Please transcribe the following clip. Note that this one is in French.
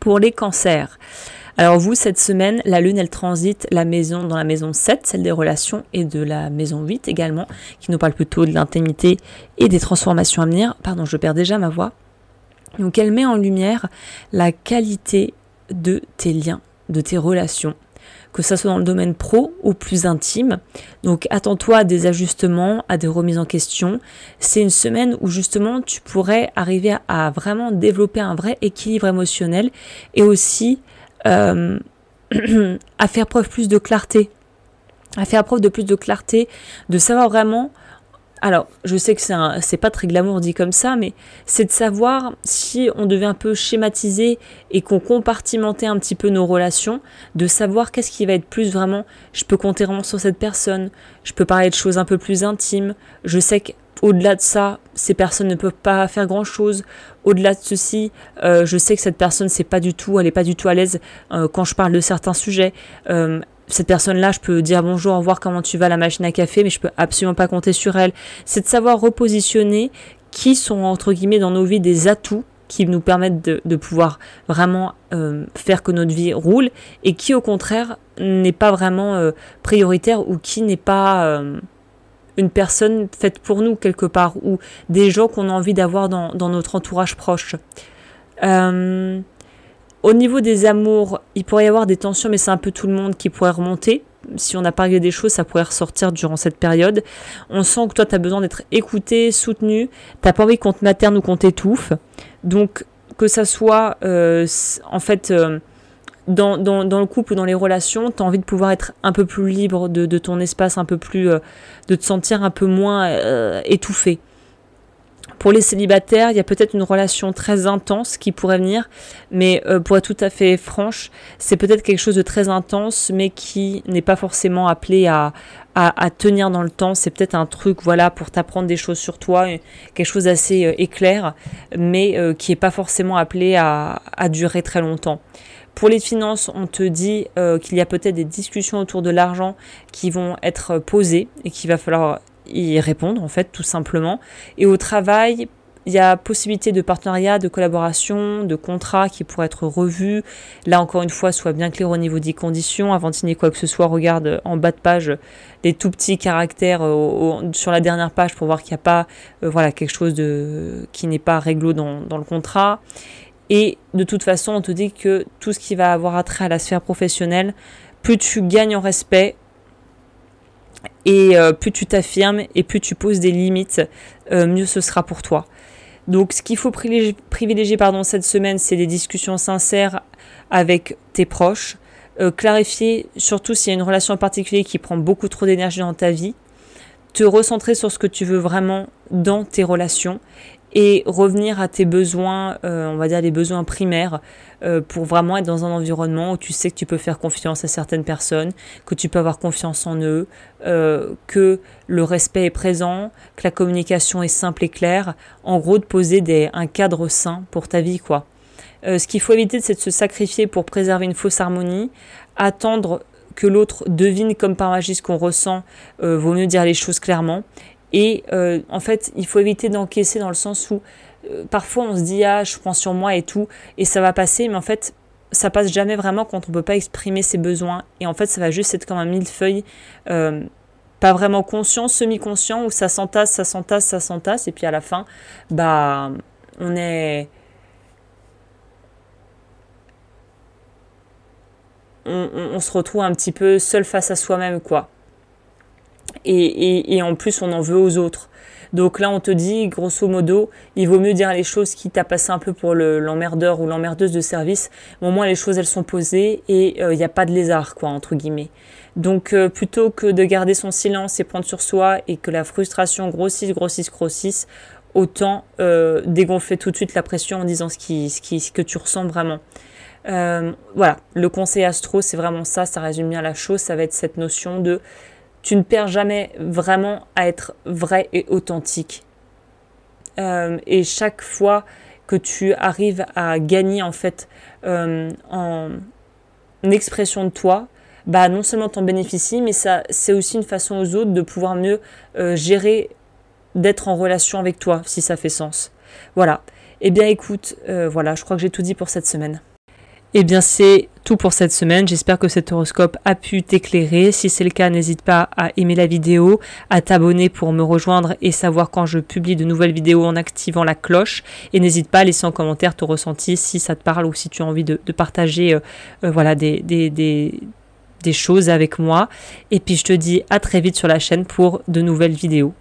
Pour les cancers, alors vous, cette semaine, la lune, elle transite dans la maison 7, celle des relations, et de la maison 8 également, qui nous parle plutôt de l'intimité et des transformations à venir. Pardon, je perds déjà ma voix. Donc elle met en lumière la qualité de tes liens, de tes relations, que ça soit dans le domaine pro ou plus intime. Donc attends-toi à des ajustements, à des remises en question. C'est une semaine où justement tu pourrais arriver à vraiment développer un vrai équilibre émotionnel et aussi à faire preuve plus de clarté. De savoir vraiment... Alors, je sais que c'est pas très glamour dit comme ça, mais c'est de savoir si on devait un peu schématiser et qu'on compartimentait un petit peu nos relations, de savoir qu'est-ce qui va être plus vraiment, je peux compter vraiment sur cette personne, je peux parler de choses un peu plus intimes, je sais qu'au-delà de ça, ces personnes ne peuvent pas faire grand-chose, au-delà de ceci, je sais que cette personne, elle est pas du tout à l'aise quand je parle de certains sujets, cette personne-là, je peux dire bonjour, au revoir, comment tu vas à la machine à café, mais je peux absolument pas compter sur elle. C'est de savoir repositionner qui sont, entre guillemets, dans nos vies des atouts qui nous permettent de pouvoir vraiment faire que notre vie roule et qui, au contraire, n'est pas vraiment prioritaire ou qui n'est pas une personne faite pour nous quelque part ou des gens qu'on a envie d'avoir dans notre entourage proche. Au niveau des amours, il pourrait y avoir des tensions, mais c'est un peu tout le monde qui pourrait remonter. Si on a pas réglé des choses, ça pourrait ressortir durant cette période. On sent que toi, tu as besoin d'être écouté, soutenu. Tu n'as pas envie qu'on te materne ou qu'on t'étouffe. Donc, que ça soit, dans le couple ou dans les relations, tu as envie de pouvoir être un peu plus libre de ton espace, un peu plus, de te sentir un peu moins étouffé. Pour les célibataires, il y a peut-être une relation très intense qui pourrait venir, mais pour être tout à fait franche, c'est peut-être quelque chose de très intense, mais qui n'est pas forcément appelé à tenir dans le temps. C'est peut-être un truc, voilà, pour t'apprendre des choses sur toi, quelque chose d'assez éclair, mais qui n'est pas forcément appelé à durer très longtemps. Pour les finances, on te dit qu'il y a peut-être des discussions autour de l'argent qui vont être posées et qu'il va falloir y répondre en fait tout simplement. Et au travail, il y a possibilité de partenariat, de collaboration, de contrat qui pourraient être revus. Là encore une fois, sois bien clair au niveau des conditions. Avant de signer quoi que ce soit, regarde en bas de page des tout petits caractères sur la dernière page pour voir qu'il n'y a pas quelque chose qui n'est pas réglo dans le contrat. Et de toute façon, on te dit que tout ce qui va avoir attrait à la sphère professionnelle, plus tu gagnes en respect, et plus tu t'affirmes et plus tu poses des limites, mieux ce sera pour toi. Donc ce qu'il faut privilégier cette semaine, c'est des discussions sincères avec tes proches. Clarifier, surtout s'il y a une relation en particulier qui prend beaucoup trop d'énergie dans ta vie. Te recentrer sur ce que tu veux vraiment dans tes relations et revenir à tes besoins, on va dire les besoins primaires, pour vraiment être dans un environnement où tu sais que tu peux faire confiance à certaines personnes, que tu peux avoir confiance en eux, que le respect est présent, que la communication est simple et claire. En gros, de poser un cadre sain pour ta vie, quoi. Ce qu'il faut éviter, c'est de se sacrifier pour préserver une fausse harmonie, attendre que l'autre devine comme par magie ce qu'on ressent, vaut mieux dire les choses clairement. Et en fait, il faut éviter d'encaisser dans le sens où parfois on se dit « Ah, je prends sur moi et tout » et ça va passer, mais en fait, ça passe jamais vraiment quand on peut pas exprimer ses besoins. Et en fait, ça va juste être comme un millefeuille, pas vraiment conscient, semi-conscient, où ça s'entasse, et puis à la fin, on se retrouve un petit peu seul face à soi-même, quoi. Et en plus, on en veut aux autres. Donc là, on te dit, grosso modo, il vaut mieux dire les choses qui t'a passé un peu pour l'emmerdeur ou l'emmerdeuse de service. Mais au moins, les choses, elles sont posées et il n'y a pas de lézard, quoi, entre guillemets. Donc, plutôt que de garder son silence et prendre sur soi et que la frustration grossisse, autant dégonfler tout de suite la pression en disant ce que tu ressens vraiment. Voilà, le conseil astro, c'est vraiment ça résume bien la chose. Ça va être cette notion de tu ne perds jamais vraiment à être vrai et authentique. Et chaque fois que tu arrives à gagner en fait en expression de toi, non seulement t'en bénéficies, mais c'est aussi une façon aux autres de pouvoir mieux gérer, d'être en relation avec toi, si ça fait sens. Voilà. Eh bien écoute, je crois que j'ai tout dit pour cette semaine. Eh bien, c'est tout pour cette semaine. J'espère que cet horoscope a pu t'éclairer. Si c'est le cas, n'hésite pas à aimer la vidéo, à t'abonner pour me rejoindre et savoir quand je publie de nouvelles vidéos en activant la cloche. Et n'hésite pas à laisser en commentaire ton ressenti si ça te parle ou si tu as envie de partager voilà, des choses avec moi. Et puis, je te dis à très vite sur la chaîne pour de nouvelles vidéos.